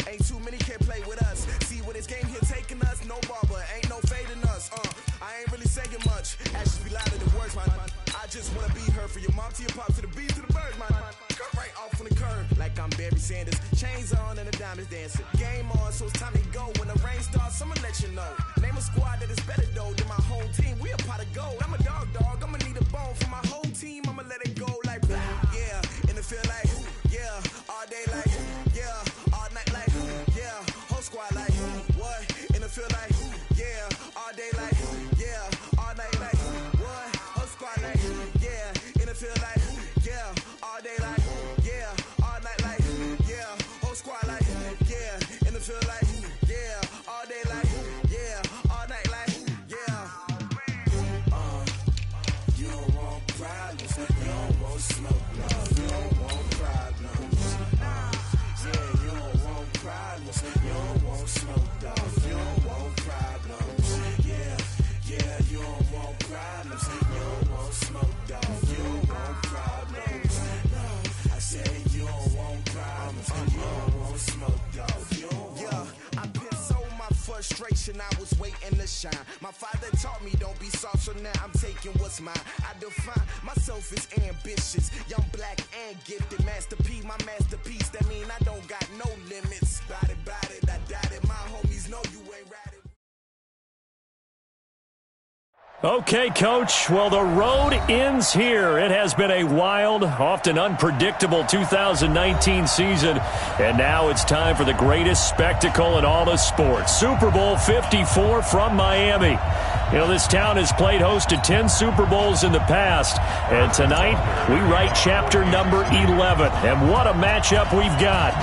Ain't too many can play with us. See where this game here taking us. No barber, ain't no fading us. I ain't really saying much. Actions be louder than words, man. I just wanna be heard from your mom to your pop to the beat to the birds, man. Cut right off on the curb like I'm Barry Sanders. Chains on and the diamonds dancing. Game on, so it's time to go. When the rain starts, I'ma let you know. Name a squad that is better though than my home team. We a pot of gold. I'm a dog. I'ma need a bone for my whole team. I'ma let it go like blah. Yeah, in the field like yeah, all day like yeah, all night like yeah, whole squad like what? In the field like yeah, all day like yeah, all night like what? Whole squad like yeah, in the field like yeah, all day like yeah, all night like yeah, whole squad like yeah, in the field like yeah, all day like yeah, all night like yeah. You don't want problems, you don't want smoke, no, you don't want problems. Yeah, you don't want problems, you don't want smoke, dog, you don't want problems. Yeah, you don't want problems, you don't want smoke, dog, you don't want problems. No, I said you don't want problems, you don't want smoke, dog, you don't want. Yeah, I pissed so my frustration, I was waiting to shine. My father taught me don't be soft, so now I'm taking what's mine. I define myself as ambitious, young, black, and gifted. Master P, my masterpiece. That mean I don't got no limits. Bout it, I doubt it. My homies know you ain't ratted. Okay, Coach. Well, the road ends here. It has been a wild, often unpredictable 2019 season. And now it's time for the greatest spectacle in all of sports. Super Bowl 54 from Miami. You know, this town has played host to 10 Super Bowls in the past. And tonight, we write chapter number 11. And what a matchup we've got.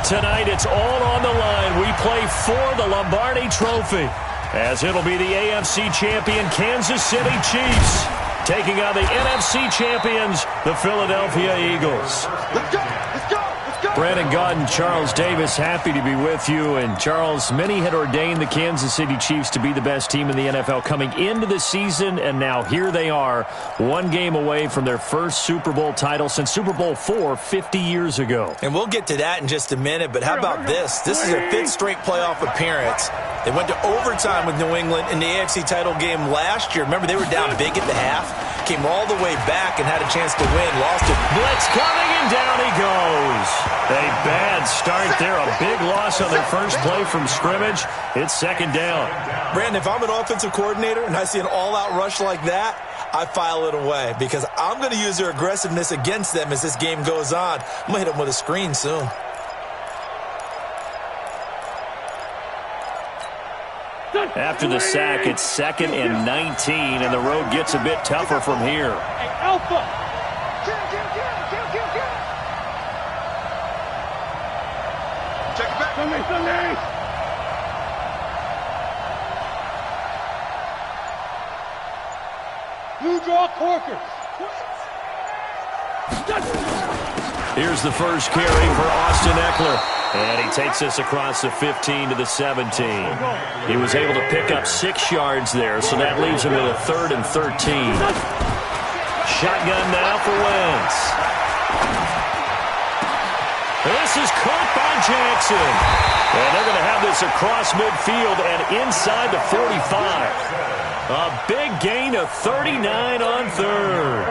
Tonight, it's all on the line. We play for the Lombardi Trophy, as it'll be the AFC champion Kansas City Chiefs taking on the NFC champions, the Philadelphia Eagles. Let's go! Let's go! Let's go! Brandon Gaudin, Charles Davis, happy to be with you. And Charles, many had ordained the Kansas City Chiefs to be the best team in the NFL coming into the season, and now here they are, one game away from their first Super Bowl title since Super Bowl IV 50 years ago. And we'll get to that in just a minute, but how about this? This is their fifth straight playoff appearance. They went to overtime with New England in the AFC title game last year. Remember, they were down big at the half, came all the way back and had a chance to win, lost it. Blitz coming, and down he goes. A bad start there, a big loss on their first play from scrimmage. It's second down. Brandon, if I'm an offensive coordinator and I see an all-out rush like that, I file it away because I'm going to use their aggressiveness against them as this game goes on. I'm going to hit them with a screen soon. After the sack, it's 2nd and 19, and the road gets a bit tougher from here. Hey, Alpha! Check it back. Sunday! Blue draw Corker. Here's the first carry for Austin Eckler. And he takes us across the 15 to the 17. He was able to pick up 6 yards there, so that leaves him with a 3rd and 13. Shotgun now for Wentz. This is caught by Jackson. And they're going to have this across midfield and inside the 45. A big gain of 39 on 3rd.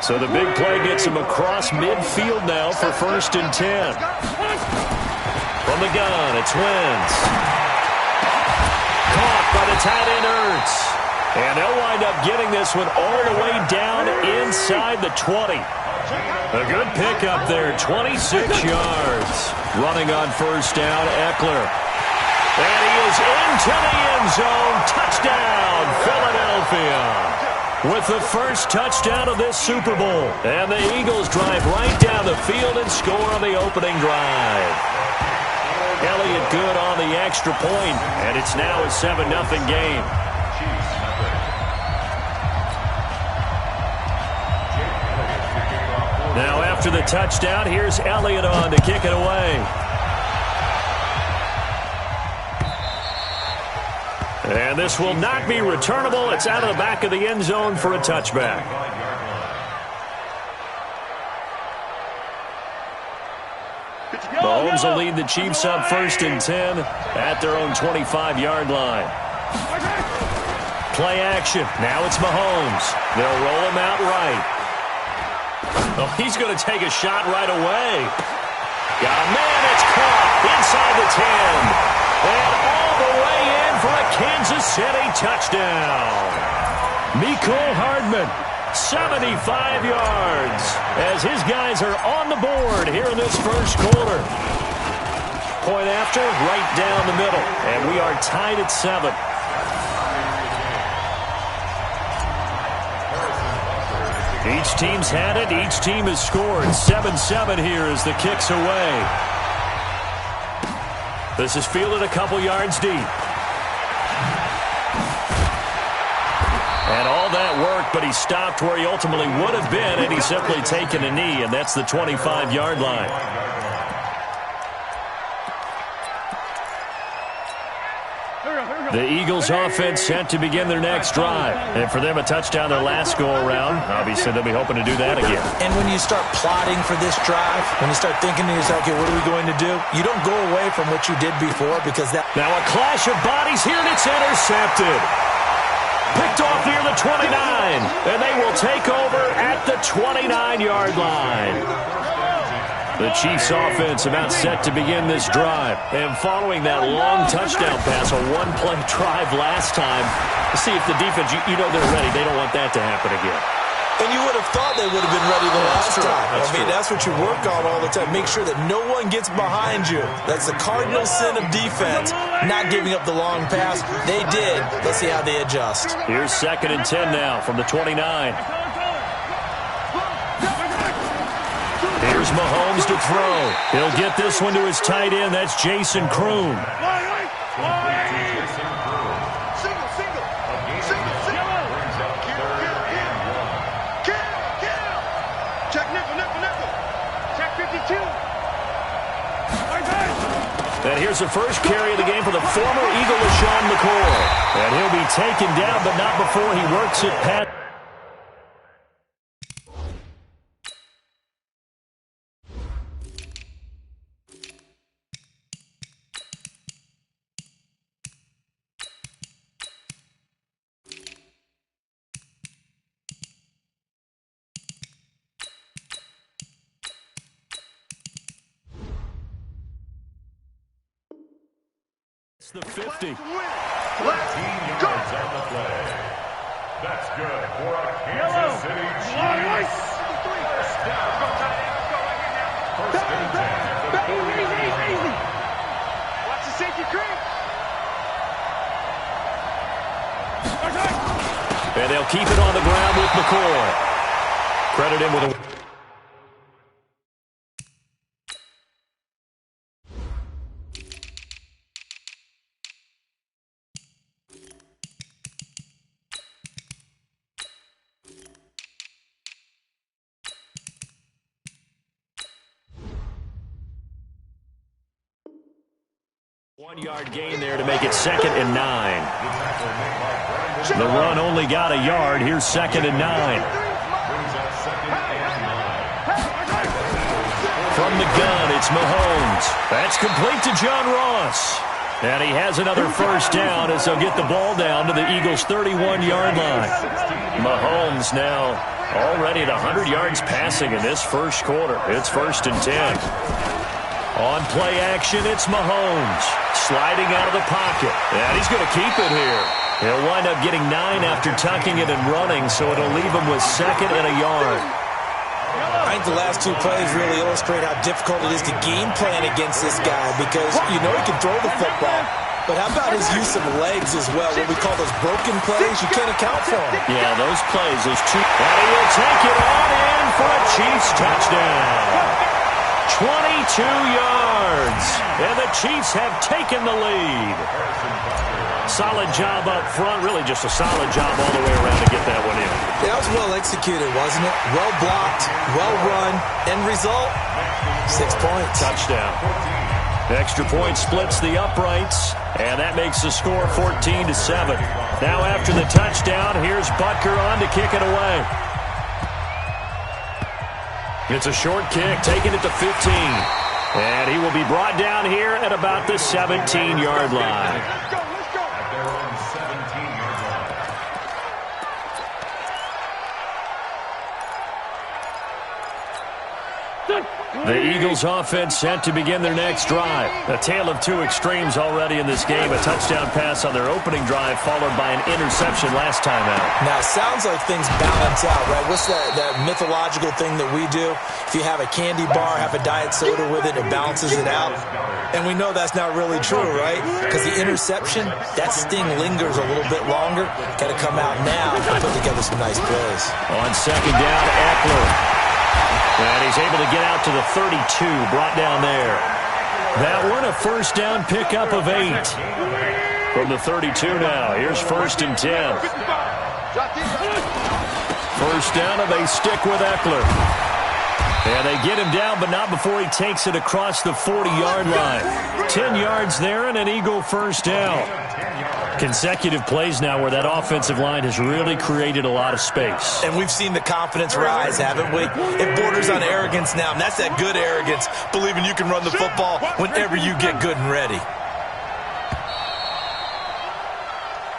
So the big play gets him across midfield now for 1st and 10. From the gun, it's Wentz. Caught by the tight end Ertz. And they'll wind up getting this one all the way down inside the 20. A good pickup there, 26 yards. Running on 1st down, Eckler. And he is into the end zone. Touchdown, Philadelphia. With the first touchdown of this Super Bowl. And the Eagles drive right down the field and score on the opening drive. Elliott good on the extra point, and it's now a 7-0 game. Now after the touchdown, here's Elliott on to kick it away. And this will not be returnable. It's out of the back of the end zone for a touchback. Mahomes will lead the Chiefs up 1st and 10 at their own 25-yard line. Play action. Now it's Mahomes. They'll roll him out right. Oh, he's going to take a shot right away. Got a man. It's caught inside the 10. And all the way in for a Kansas City touchdown. Mecole Hardman, 75 yards, as his guys are on the board here in this first quarter. Point after, right down the middle, and we are tied at 7. Each team's had it. Each team has scored. 7-7 here as the kick's away. This is fielded a couple yards deep. And all that work, but he stopped where he ultimately would have been, and he's simply taken a knee, and that's the 25-yard line. The Eagles offense set to begin their next drive. And for them, a touchdown their last go-around. Obviously, they'll be hoping to do that again. And when you start plotting for this drive, when you start thinking to yourself, okay, what are we going to do? You don't go away from what you did before because that... Now a clash of bodies here, and it's intercepted. Picked off near the 29, and they will take over at the 29-yard line. The Chiefs offense about set to begin this drive. And following that long touchdown pass, a one-play drive last time, to see if the defense, you know they're ready. They don't want that to happen again. And you would have thought they would have been ready the last time. That's what you work on all the time. Make sure that no one gets behind you. That's the cardinal sin of defense, not giving up the long pass. They did. Let's see how they adjust. Here's 2nd and 10 now from the 29. Here's Mahomes to throw. He'll get this one to his tight end. That's Jason Kroon. And here's the first carry of the game for the former Eagle, LaShawn McCoy. And he'll be taken down, but not before he works it past. The 50. Let's go. On the play. That's good for a Kansas City Chiefs. First down. First and 10. Easy. Watch the safety creep. And they'll keep it on the ground with McCoy. Credit him with a... One-yard gain there to make it 2nd and 9. The run only got a yard. Here's 2nd and 9. From the gun, it's Mahomes. That's complete to John Ross. And he has another first down as they'll get the ball down to the Eagles' 31-yard line. Mahomes now already at 100 yards passing in this first quarter. It's 1st and 10. On play action, it's Mahomes. Sliding out of the pocket. And he's going to keep it here. He'll wind up getting 9 after tucking it and running, so it'll leave him with 2nd and a yard. I think the last 2 plays really illustrate how difficult it is to game plan against this guy because you know he can throw the football. But how about his use of legs as well? What we call those broken plays, you can't account for them. Yeah, those plays, those 2. And he will take it on in for a Chiefs touchdown. 22 yards, and the Chiefs have taken the lead. Solid job up front, really just a solid job all the way around to get that one in. That was well executed, wasn't it? Well blocked, well run, end result, 6 points. Touchdown. Extra point splits the uprights, and that makes the score 14-7. Now after the touchdown, here's Butker on to kick it away. It's a short kick, taking it to 15. And he will be brought down here at about the 17-yard line. At their own 17-yard line. The Eagles offense set to begin their next drive. A tale of two extremes already in this game. A touchdown pass on their opening drive followed by an interception last time out. Now, it sounds like things balance out, right? What's that mythological thing that we do? If you have a candy bar, have a diet soda with it, it balances it out. And we know that's not really true, right? Because the interception, that sting lingers a little bit longer. Got to come out now and put together some nice plays. On second down, Eckler. And he's able to get out to the 32, brought down there. That one, a first down pickup of 8. From the 32 now, here's 1st and 10. First down, and they stick with Eckler. And they get him down, but not before he takes it across the 40-yard line. 10 yards there and an Eagle first down. Consecutive plays now where that offensive line has really created a lot of space. And we've seen the confidence rise, haven't we? It borders on arrogance now, and that's that good arrogance, believing you can run the football whenever you get good and ready.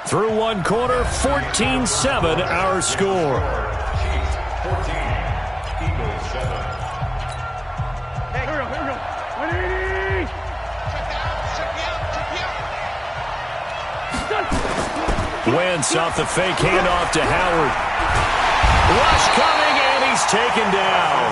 Through one quarter, 14-7 our score. Chiefs 14, Eagles 7. Hey, here we go. 180. Wentz off the fake handoff to Howard. Rush coming, and he's taken down.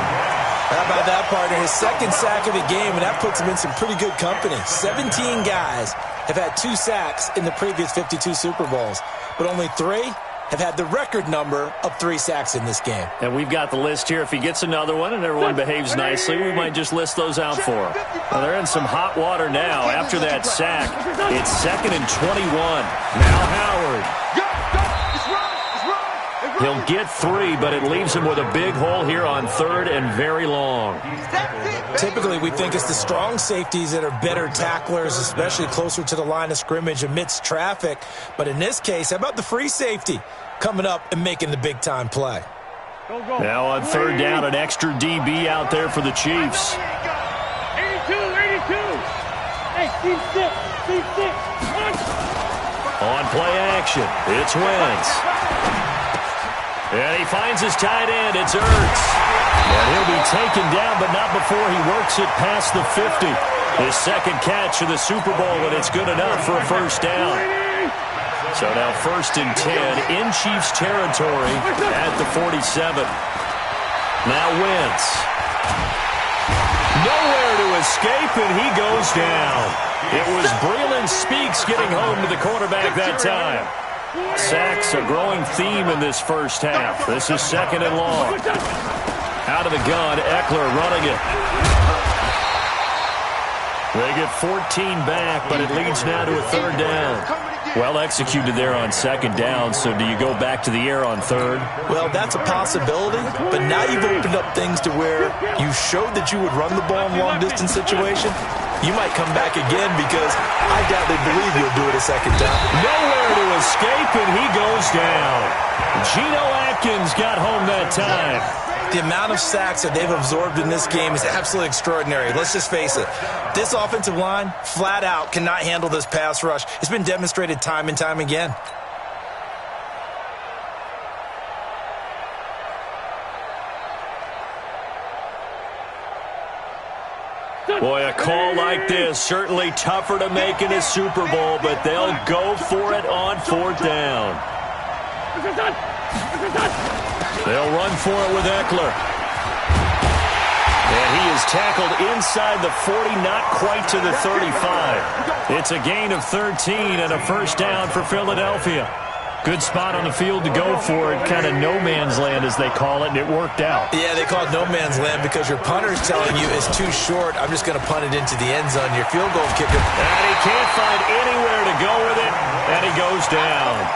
How about that, partner? His second sack of the game, and that puts him in some pretty good company. 17 guys have had 2 sacks in the previous 52 Super Bowls, but only 3 have had the record number of 3 sacks in this game. And we've got the list here. If he gets another one and everyone behaves nicely, we might just list those out for him. Well, they're in some hot water now. After that sack, it's 2nd and 21. Now Howard. He'll get 3, but it leaves him with a big hole here on 3rd and very long. Typically, we think it's the strong safeties that are better tacklers, especially closer to the line of scrimmage amidst traffic. But in this case, how about the free safety coming up and making the big-time play? Now on 3rd down, an extra DB out there for the Chiefs. 82. Hey, team 6. On play action, it's Wentz. And he finds his tight end. It's Ertz. And he'll be taken down, but not before he works it past the 50. His second catch of the Super Bowl, and it's good enough for a first down. So now 1st and 10 in Chiefs territory at the 47. Now Wentz. Nowhere to escape, and he goes down. It was Breeland Speaks getting home to the quarterback that time. Sacks, a growing theme in this first half. This is 2nd and long. Out of the gun, Eckler running it. They get 14 back, but it leads now to a 3rd down. Well executed there on 2nd down, so do you go back to the air on 3rd? Well, that's a possibility, but now you've opened up things to where you showed that you would run the ball in long-distance situation. You might come back again because I doubt they believe you'll do it a 2nd time. Nowhere to escape, and he goes down. Geno Atkins got home that time. The amount of sacks that they've absorbed in this game is absolutely extraordinary. Let's just face it. This offensive line, flat out, cannot handle this pass rush. It's been demonstrated time and time again. Boy, a call like this, certainly tougher to make in a Super Bowl, but they'll go for it on 4th down. They'll run for it with Eckler. And he is tackled inside the 40, not quite to the 35. It's a gain of 13 and a first down for Philadelphia. Good spot on the field to go for it, kind of no man's land as they call it, and it worked out. Yeah, they call it no man's land because your punter's telling you it's too short. I'm just going to punt it into the end zone. Your field goal kicker. And he can't find anywhere to go with it, and he goes down.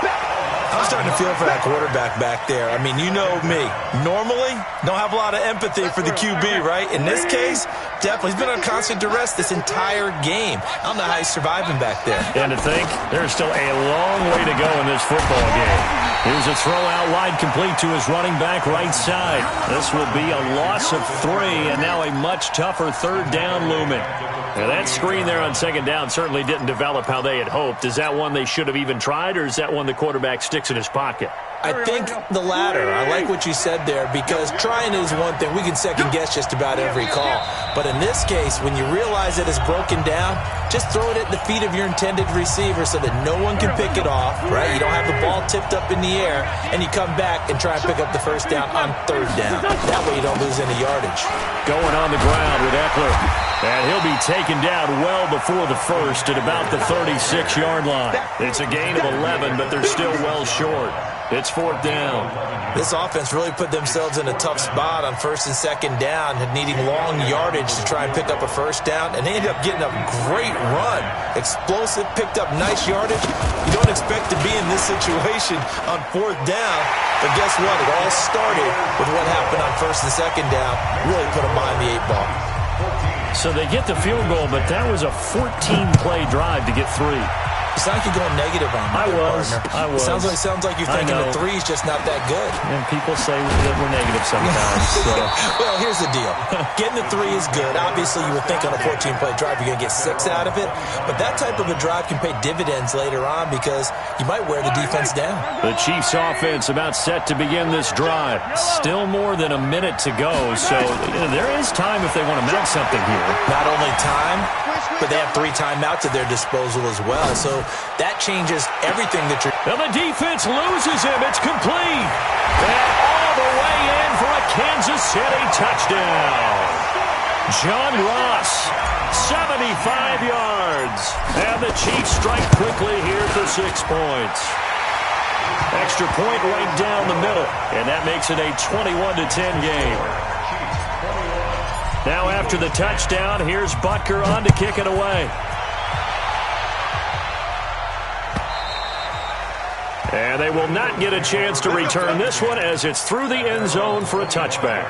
I'm starting to feel for that quarterback back there. I mean, you know me. Normally, don't have a lot of empathy for the QB, right? In this case, definitely. He's been on constant duress this entire game. I don't know how he's surviving back there. And to think, there's still a long way to go in this football game. Here's a throw out wide complete to his running back right side. This will be a loss of 3, and now a much tougher third down looming. Now that screen there on second down certainly didn't develop how they had hoped. Is that one they should have even tried, or is that one the quarterback sticks in his pocket? I think the latter. I like what you said there, because trying is one thing. We can second-guess just about every call. But in this case, when you realize that it's broken down, just throw it at the feet of your intended receiver so that no one can pick it off, right? You don't have the ball tipped up in the air, and you come back and try and pick up the first down on third down. That way you don't lose any yardage. Going on the ground with Eckler. And he'll be taken down well before the first at about the 36-yard line. It's a gain of 11, but they're still well short. It's fourth down. This offense really put themselves in a tough spot on first and second down, needing long yardage to try and pick up a first down, and they ended up getting a great run. Explosive, picked up nice yardage. You don't expect to be in this situation on fourth down, but guess what? It all started with what happened on first and second down. Really put them behind the 8 ball. So they get the field goal, but that was a 14-play drive to get 3. It's not like you're going negative on me. I was. Sounds like you're thinking the 3's just not that good. And people say that we're negative sometimes. So. Well, here's the deal. Getting the 3 is good. Obviously, you would think on a 14-play drive you're going to get 6 out of it. But that type of a drive can pay dividends later on because you might wear the defense down. The Chiefs offense about set to begin this drive. Still more than a minute to go. So there is time if they want to mount something here. Not only time, but they have 3 timeouts at their disposal as well. So that changes everything that you're... And the defense loses him. It's complete. And all the way in for a Kansas City touchdown. John Ross, 75 yards. And the Chiefs strike quickly here for 6 points. Extra point right down the middle. And that makes it a 21-10 game. Now after the touchdown, here's Butker on to kick it away. And they will not get a chance to return this one as it's through the end zone for a touchback.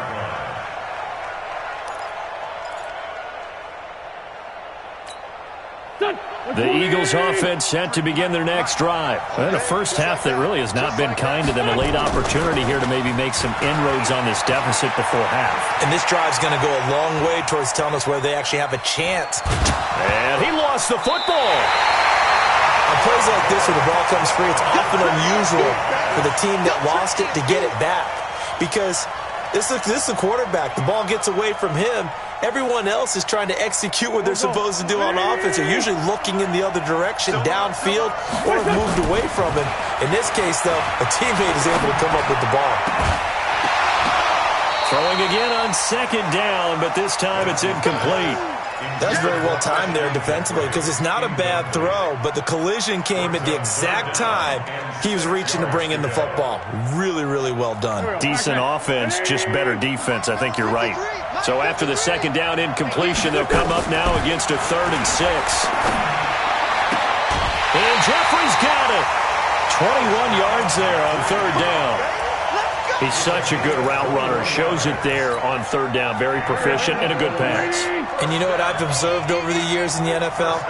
The Eagles offense set to begin their next drive. And a first half that really has not been kind to them. A late opportunity here to maybe make some inroads on this deficit before half. And this drive's going to go a long way towards telling us whether they actually have a chance. And he lost the football. On plays like this where the ball comes free, it's often unusual for the team that lost it to get it back. Because this is a quarterback. The ball gets away from him. Everyone else is trying to execute what they're supposed to do on offense. They're usually looking in the other direction, downfield, or have moved away from it. In this case, though, a teammate is able to come up with the ball. Throwing again on second down, but this time it's incomplete. That's very well timed there defensively because it's not a bad throw, but the collision came at the exact time he was reaching to bring in the football. Really, really well done. Decent offense, just better defense. I think you're right. So after the second down incompletion, they'll come up now against a 3rd and 6. And Jeffrey's got it. 21 yards there on 3rd down. He's such a good route runner. Shows it there on 3rd down. Very proficient and a good pass. And you know what I've observed over the years in the NFL?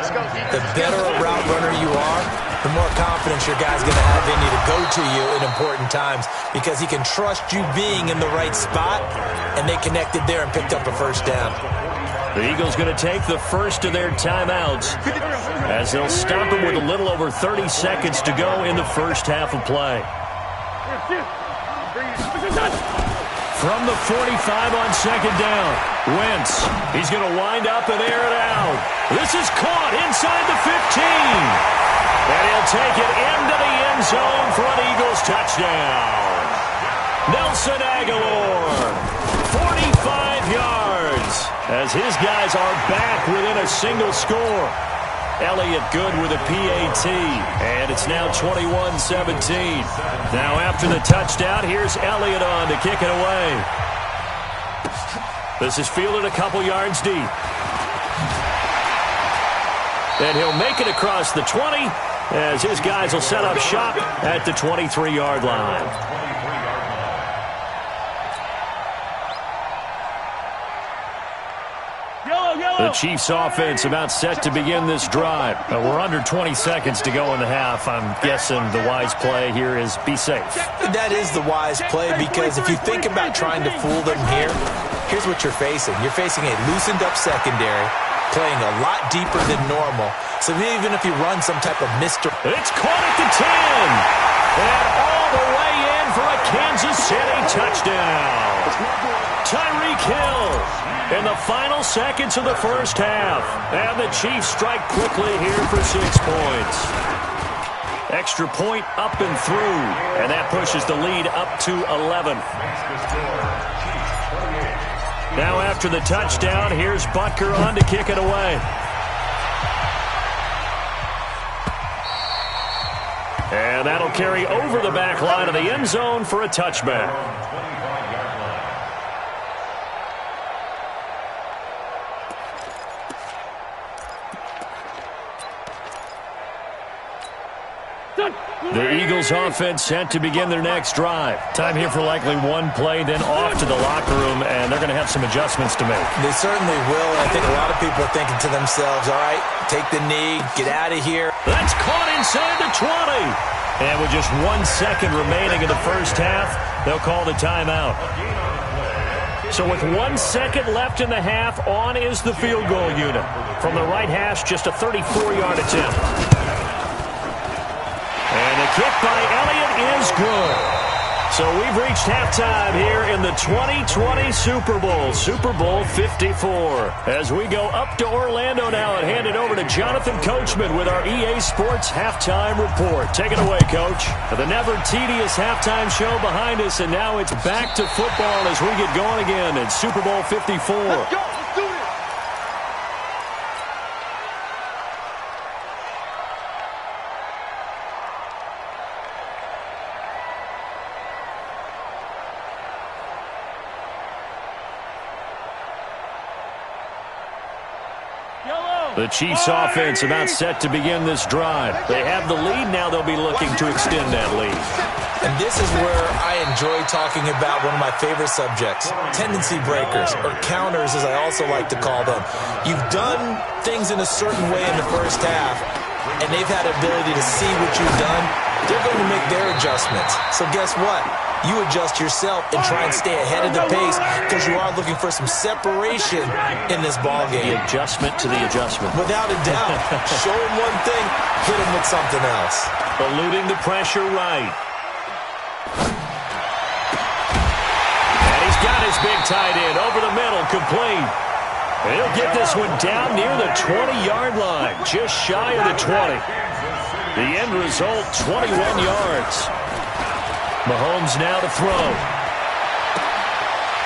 The better a route runner you are, the more confidence your guy's going to have in you to go to you in important times because he can trust you being in the right spot, and they connected there and picked up a first down. The Eagles going to take the first of their timeouts as they'll stop it with a little over 30 seconds to go in the first half of play. From the 45 on second down, Wentz. He's going to wind up and air it out. This is caught inside the 15. And he'll take it into the end zone for an Eagles touchdown. Nelson Aguilar, 45 yards, as his guys are back within a single score. Elliott good with a PAT, and it's now 21-17. Now after the touchdown, here's Elliott on to kick it away. This is fielded a couple yards deep. And he'll make it across the 20 as his guys will set up shop at the 23-yard line. The Chiefs offense about set to begin this drive. We're under 20 seconds to go in the half. I'm guessing the wise play here is be safe. That is the wise play, because if you think about trying to fool them here, here's what you're facing. You're facing a loosened up secondary, playing a lot deeper than normal. So even if you run some type of It's caught at the 10. And all the way in for a Kansas City touchdown. Tyreek Hill in the final seconds of the first half. And the Chiefs strike quickly here for 6 points. Extra point up and through. And that pushes the lead up to 11. Now after the touchdown, here's Butker on to kick it away. And that'll carry over the back line of the end zone for a touchback. The Eagles offense set to begin their next drive. Time here for likely one play, then off to the locker room, and they're going to have some adjustments to make. They certainly will. I think a lot of people are thinking to themselves, all right, take the knee, get out of here. That's caught inside the 20. And with just 1 second remaining in the first half, they'll call the timeout. So with 1 second left in the half, on is the field goal unit. From the right hash, just a 34-yard attempt. And the kick by Elliott is good. So we've reached halftime here in the 2020 Super Bowl, Super Bowl 54. As we go up to Orlando now and hand it over to Jonathan Coachman with our EA Sports Halftime Report. Take it away, Coach. The never-tedious halftime show behind us, and now it's back to football as we get going again in Super Bowl 54. Let's go. Let's do this. The Chiefs offense about set to begin this drive. They have the lead. Now they'll be looking to extend that lead. And this is where I enjoy talking about one of my favorite subjects, tendency breakers, or counters as I also like to call them. You've done things in a certain way in the first half, and they've had the ability to see what you've done. They're going to make their adjustments. So guess what? You adjust yourself and try and stay ahead of the pace, because you are looking for some separation in this ballgame. The adjustment to the adjustment. Without a doubt. Show him one thing, hit him with something else. Eluding the pressure right. And he's got his big tight end over the middle, complete. And he'll get this one down near the 20-yard line, just shy of the 20. The end result, 21 yards. Mahomes now to throw.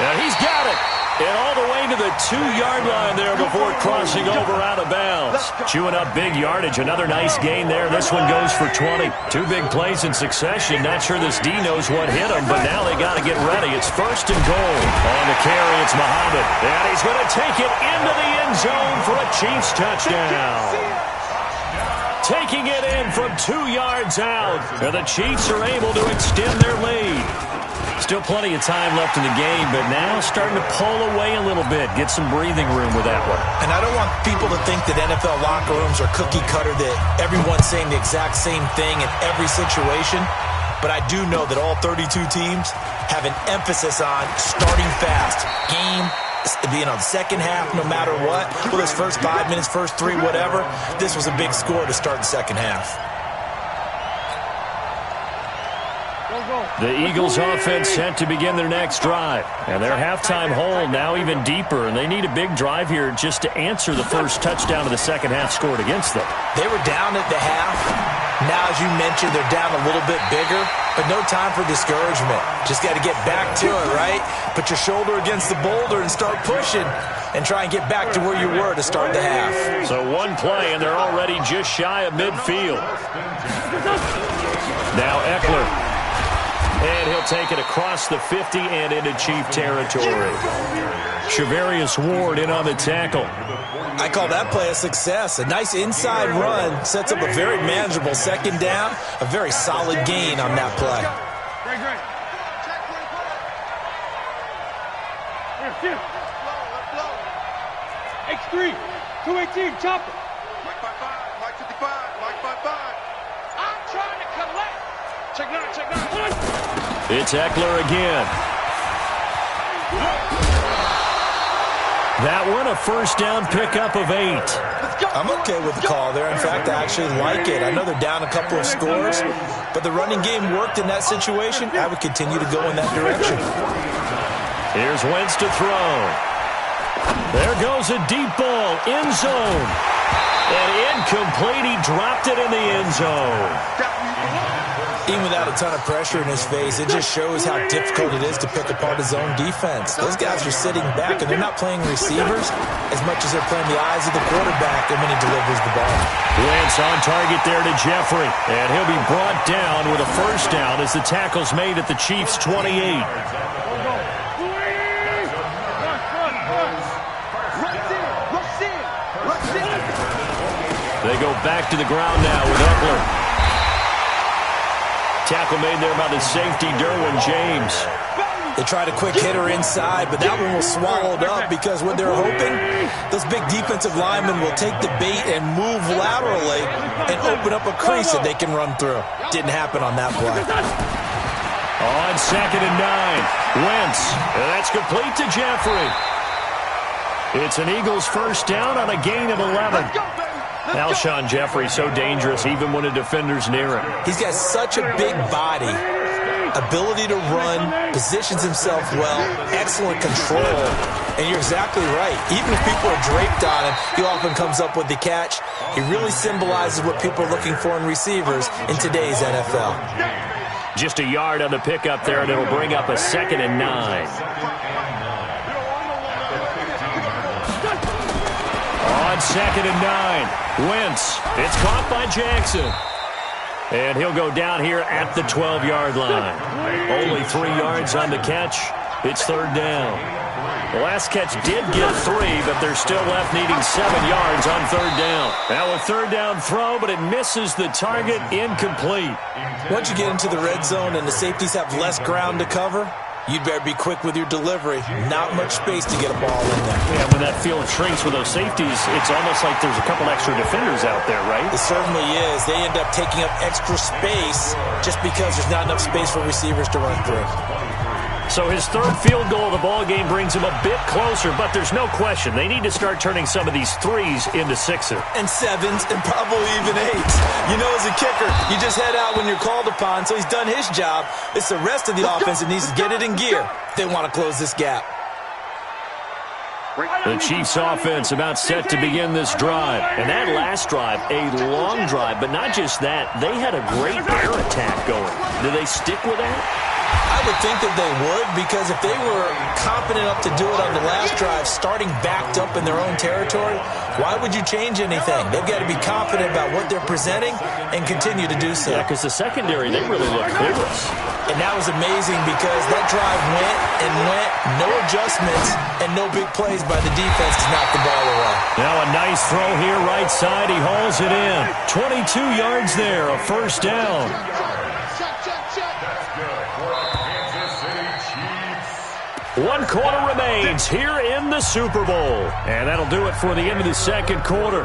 And he's got it. And all the way to the 2-yard line there before crossing over out of bounds. Chewing up big yardage. Another nice gain there. This one goes for 20. 2 big plays in succession. Not sure this D knows what hit him, but now they got to get ready. It's 1st and goal. On the carry, it's Muhammad. And he's going to take it into the end zone for a Chiefs touchdown. Taking it in from 2 yards out. And the Chiefs are able to extend their lead. Still plenty of time left in the game, but now starting to pull away a little bit. Get some breathing room with that one. And I don't want people to think that NFL locker rooms are cookie cutter, that everyone's saying the exact same thing in every situation. But I do know that all 32 teams have an emphasis on starting fast. Game being on the second half, no matter what. Well, this first 5 minutes, first 3, whatever. This was a big score to start the second half. The Eagles offense set to begin their next drive. And their halftime hole now even deeper. And they need a big drive here just to answer the first touchdown of the second half scored against them. They were down at the half. Now, as you mentioned, they're down a little bit bigger. But no time for discouragement. Just got to get back to it, right? Put your shoulder against the boulder and start pushing. And try and get back to where you were to start the half. So one play, and they're already just shy of midfield. Now Eckler. And he'll take it across the 50 and into Chief territory. Shavarius Ward in on the tackle. I call that play a success. A nice inside run sets up a very manageable second down. A very solid gain on that play. Great. X3, 218, chopper. Mike 55, Mike 55, Mike 55. I'm trying to collect. Check 9. It's Eckler again. That one, a first down pickup of 8. I'm okay with the call there. In fact, I actually like it. I know they're down a couple of scores, but the running game worked in that situation. I would continue to go in that direction. Here's Wentz to throw. There goes a deep ball, end zone. And incomplete, he dropped it in the end zone. Even without a ton of pressure in his face, it just shows how difficult it is to pick apart his own defense. Those guys are sitting back, and they're not playing receivers as much as they're playing the eyes of the quarterback and when he delivers the ball. Wentz on target there to Jeffrey. And he'll be brought down with a first down as the tackle's made at the Chiefs' 28. They go back to the ground now with Eckler. Tackle made there by the safety, Derwin James. They tried a quick hitter inside, but that one was swallowed up because what they're hoping, those big defensive linemen will take the bait and move laterally and open up a crease that they can run through. Didn't happen on that play. On 2nd and 9, Wentz. And that's complete to Jeffrey. It's an Eagles first down on a gain of 11. Alshon Jeffrey so dangerous even when a defender's near him. He's got such a big body, ability to run, positions himself well, excellent control, and you're exactly right. Even if people are draped on him, he often comes up with the catch. He really symbolizes what people are looking for in receivers in today's NFL. Just a yard on the pickup there, and it'll bring up a 2nd and 9. On 2nd and 9, Wentz. It's caught by Jackson. And he'll go down here at the 12-yard line. Only 3 yards on the catch. It's 3rd down. The last catch did get 3, but they're still left needing 7 yards on 3rd down. Now a 3rd down throw, but it misses the target, incomplete. Once you get into the red zone and the safeties have less ground to cover, you'd better be quick with your delivery. Not much space to get a ball in there. Yeah, when that field shrinks with those safeties, it's almost like there's a couple extra defenders out there, right? It certainly is. They end up taking up extra space just because there's not enough space for receivers to run through. So his 3rd field goal of the ball game brings him a bit closer, but there's no question they need to start turning some of these 3s into 6s. And 7s and probably even 8s. You know, as a kicker, you just head out when you're called upon, so he's done his job. It's the rest of the offense that needs to get it in gear if they want to close this gap. The Chiefs offense about set to begin this drive. And that last drive, a long drive, but not just that. They had a great air attack going. Do they stick with that? I would think that they would, because if they were confident enough to do it on the last drive, starting backed up in their own territory, why would you change anything? They've got to be confident about what they're presenting and continue to do so. Yeah, because the secondary, they really look clueless. And that was amazing because that drive went and went, no adjustments, and no big plays by the defense to knock the ball away. Now a nice throw here, right side. He hauls it in. 22 yards there, a first down. One quarter remains here in the Super Bowl. And that'll do it for the end of the second quarter.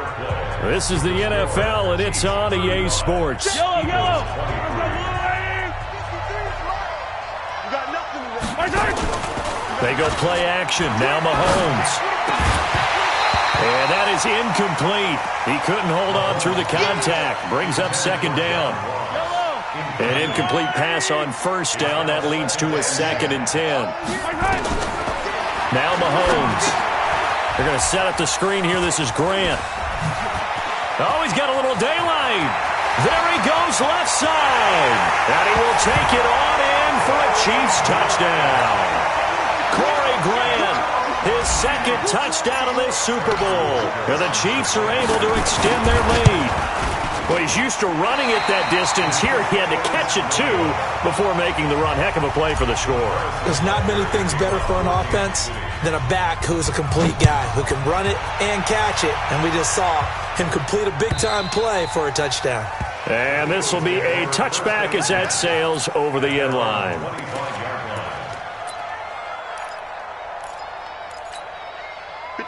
This is the NFL, and it's on EA Sports. Yellow! They go play action. Now Mahomes. And that is incomplete. He couldn't hold on through the contact. Brings up 2nd down. An incomplete pass on 1st down. That leads to a 2nd and 10. Now Mahomes. They're going to set up the screen here. This is Grant. Oh, he's got a little daylight. There he goes left side. And he will take it on in for a Chiefs touchdown. Corey Grant, his 2nd touchdown in this Super Bowl. And the Chiefs are able to extend their lead. Well, he's used to running it that distance. Here he had to catch it, too, before making the run. Heck of a play for the score. There's not many things better for an offense than a back who's a complete guy, who can run it and catch it. And we just saw him complete a big-time play for a touchdown. And this will be a touchback as that sails over the end line.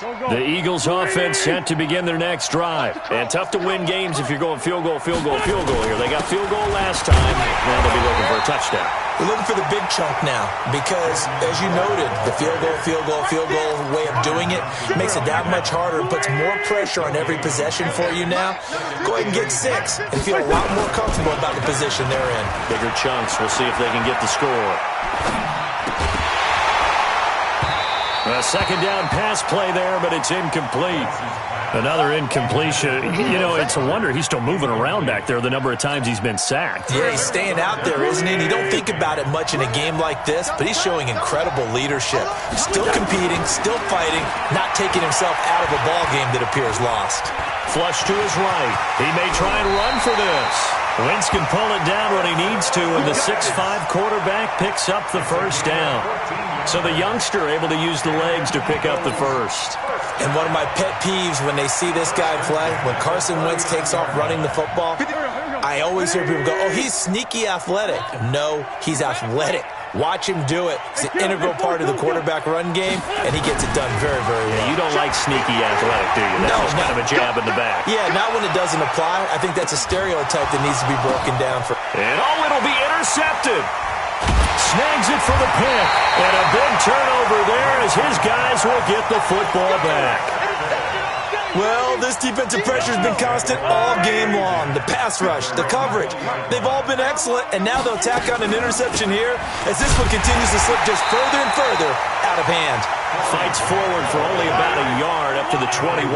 The Eagles offense set to begin their next drive. And tough to win games if you're going field goal, field goal, field goal here. They got field goal last time. Now they'll be looking for a touchdown. We're looking for the big chunk now because, as you noted, the field goal way of doing it makes it that much harder and puts more pressure on every possession for you now. Go ahead and get 6 and feel a lot more comfortable about the position they're in. Bigger chunks. We'll see if they can get the score. A second down pass play there, but it's incomplete. Another incompletion. You know, it's a wonder he's still moving around back there the number of times he's been sacked. Yeah, he's staying out there, isn't he? And you don't think about it much in a game like this, but he's showing incredible leadership. Still competing, still fighting, not taking himself out of a ball game that appears lost. Flush to his right. He may try and run for this. Wentz can pull it down when he needs to, and the 6'5 quarterback picks up the first down. So the youngster able to use the legs to pick up the first. And one of my pet peeves when they see this guy play, when Carson Wentz takes off running the football, I always hear people go, oh, he's sneaky athletic. No, he's athletic. Watch him do it. It's an integral part of the quarterback run game, and he gets it done very, very well. Yeah, you don't like sneaky athletic, do you? That's kind of a jab in the back. Yeah, not when it doesn't apply. I think that's a stereotype that needs to be broken down. And it'll be intercepted. Snags it for the pick. And a big turnover there as his guys will get the football back. Well, this defensive pressure has been constant all game long. The pass rush, the coverage, they've all been excellent, and now they'll tack on an interception here as this one continues to slip just further and further out of hand. Fights forward for only about a yard up to the 21.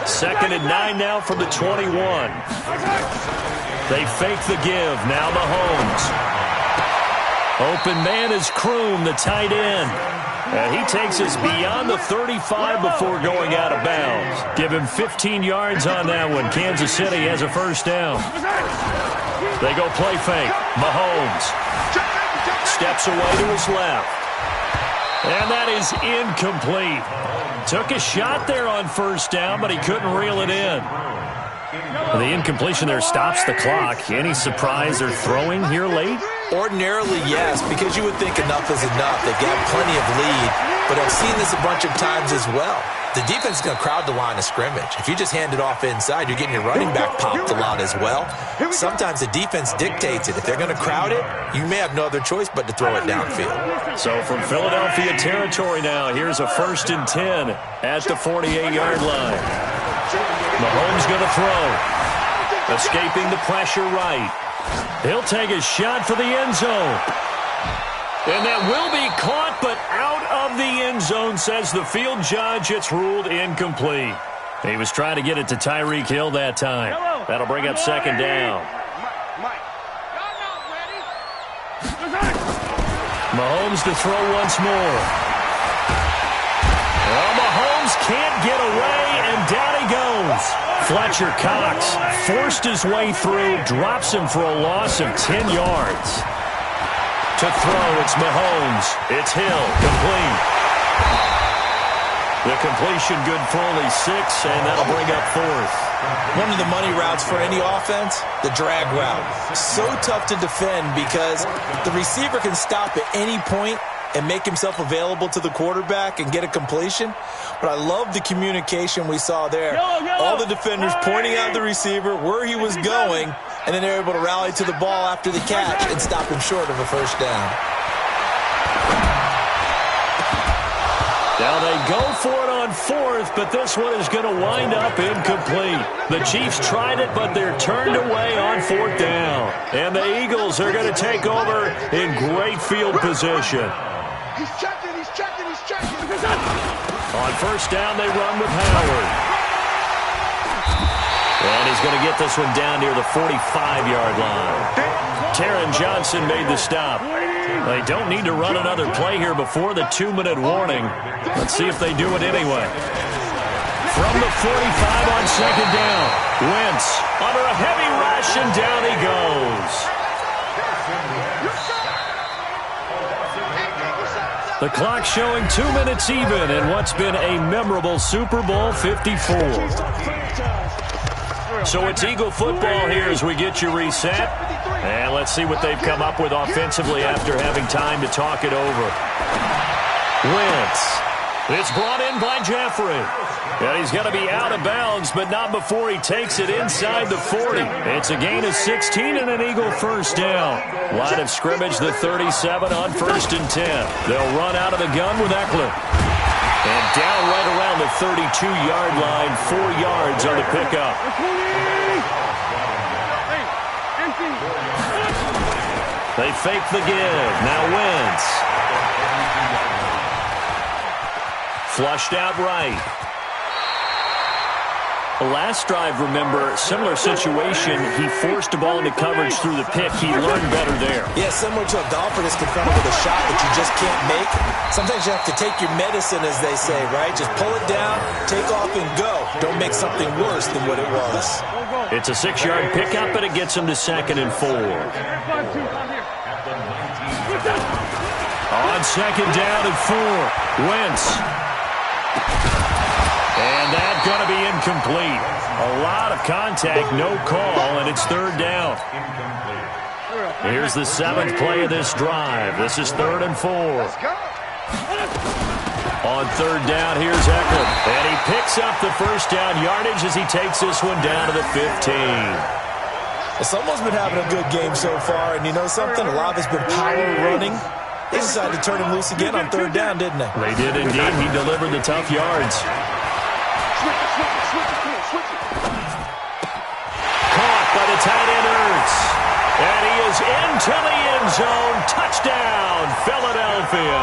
2nd and 9 now from the 21. They fake the give. Now Mahomes. Open man is Kroom, the tight end. He takes us beyond the 35 before going out of bounds. Give him 15 yards on that one. Kansas City has a first down. They go play fake. Mahomes steps away to his left. And that is incomplete. Took a shot there on first down, but he couldn't reel it in. The incompletion there stops the clock. Any surprise they're throwing here late? Ordinarily, yes, because you would think enough is enough. They've got plenty of lead, but I've seen this a bunch of times as well. The defense is going to crowd the line of scrimmage. If you just hand it off inside, you're getting your running back popped a lot as well. Sometimes the defense dictates it. If they're going to crowd it, you may have no other choice but to throw it downfield. So from Philadelphia territory now, here's a 1st and 10 at the 48-yard line. Mahomes going to throw. Escaping the pressure right. He'll take a shot for the end zone. And that will be caught, but out of the end zone, says the field judge. It's ruled incomplete. He was trying to get it to Tyreek Hill that time. That'll bring up 2nd down. Mahomes to throw once more. Well, Mahomes can't get away, and down he goes. Fletcher Cox forced his way through, drops him for a loss of 10 yards. To throw, it's Mahomes. It's Hill, complete. The completion good for only 6, and that'll bring up 4th. One of the money routes for any offense, the drag route. So tough to defend because the receiver can stop at any point and make himself available to the quarterback and get a completion. But I love the communication we saw there. All the defenders pointing out the receiver, where he was going, and then they're able to rally to the ball after the catch and stop him short of a first down. Now they go for it on 4th, but this one is going to wind up incomplete. The Chiefs tried it, but they're turned away on 4th down. And the Eagles are going to take over in great field position. He's checking. On first down, they run with Howard. And he's going to get this one down near the 45-yard line. Taron Johnson made the stop. They don't need to run another play here before the 2-minute warning. Let's see if they do it anyway. From the 45 on second down. Wentz under a heavy rush, and down he goes. The clock showing 2 minutes even in what's been a memorable Super Bowl 54. So it's Eagle football here as we get you reset. And let's see what they've come up with offensively after having time to talk it over. Wentz. It's brought in by Jeffrey. And he's going to be out of bounds, but not before he takes it inside the 40. It's a gain of 16 and an Eagle first down. Line of scrimmage, the 37 on 1st and 10. They'll run out of the gun with Eckler. And down right around the 32-yard line, 4 yards on the pickup. They fake the give. Now Wentz. Flushed out right. The last drive, remember, similar situation. He forced the ball into coverage through the pick. He learned better there. Yeah, similar to a golfer that's confronted with a shot that you just can't make. Sometimes you have to take your medicine, as they say, right? Just pull it down, take off, and go. Don't make something worse than what it was. It's a 6-yard pickup, and it gets him to 2nd and 4. On 2nd down and 4, Wentz. And that's going to be incomplete. A lot of contact, no call, and it's 3rd down. Here's the 7th play of this drive. This is 3rd and 4. On 3rd down, here's Eckler. And he picks up the first down yardage as he takes this one down to the 15. Someone's been having a good game so far, and you know something? A lot of it's been power running. They decided to turn him loose again on 3rd down, didn't they? They did indeed. He delivered the tough yards. Caught by the tight end Ertz. And he is into the end zone. Touchdown, Philadelphia.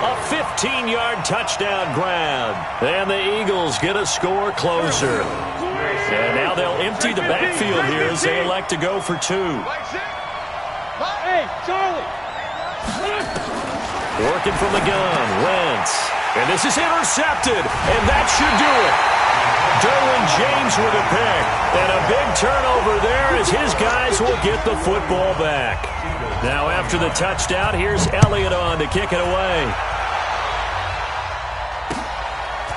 A 15-yard touchdown grab. And the Eagles get a score closer. And now they'll empty the backfield here as they elect to go for 2. Hey, Charlie. Working from the gun, Wentz. And this is intercepted, and that should do it. Derwin James with a pick. And a big turnover there as his guys will get the football back. Now after the touchdown, here's Elliott on to kick it away.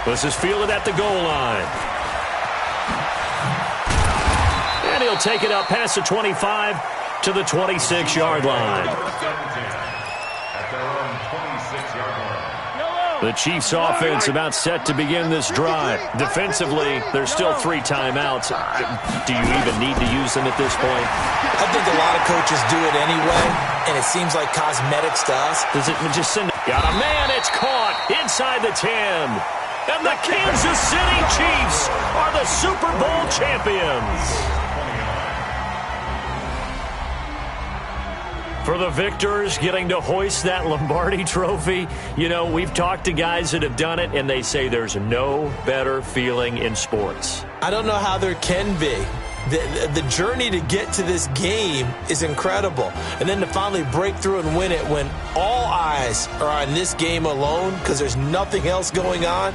This is fielded at the goal line. And he'll take it up past the 25 to the 26-yard line. The Chiefs' offense about set to begin this drive. Defensively, there's still 3 timeouts. Do you even need to use them at this point? I think a lot of coaches do it anyway, and it seems like cosmetics to us. Does it just send it? Got a man, it's caught inside the 10. And the Kansas City Chiefs are the Super Bowl champions. For the victors getting to hoist that Lombardi trophy, you know, we've talked to guys that have done it, and they say there's no better feeling in sports. I don't know how there can be. The journey to get to this game is incredible. And then to finally break through and win it when all eyes are on this game alone because there's nothing else going on,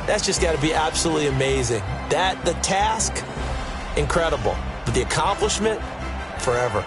that's just got to be absolutely amazing. The task, incredible. But the accomplishment, forever.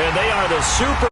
And they are the Super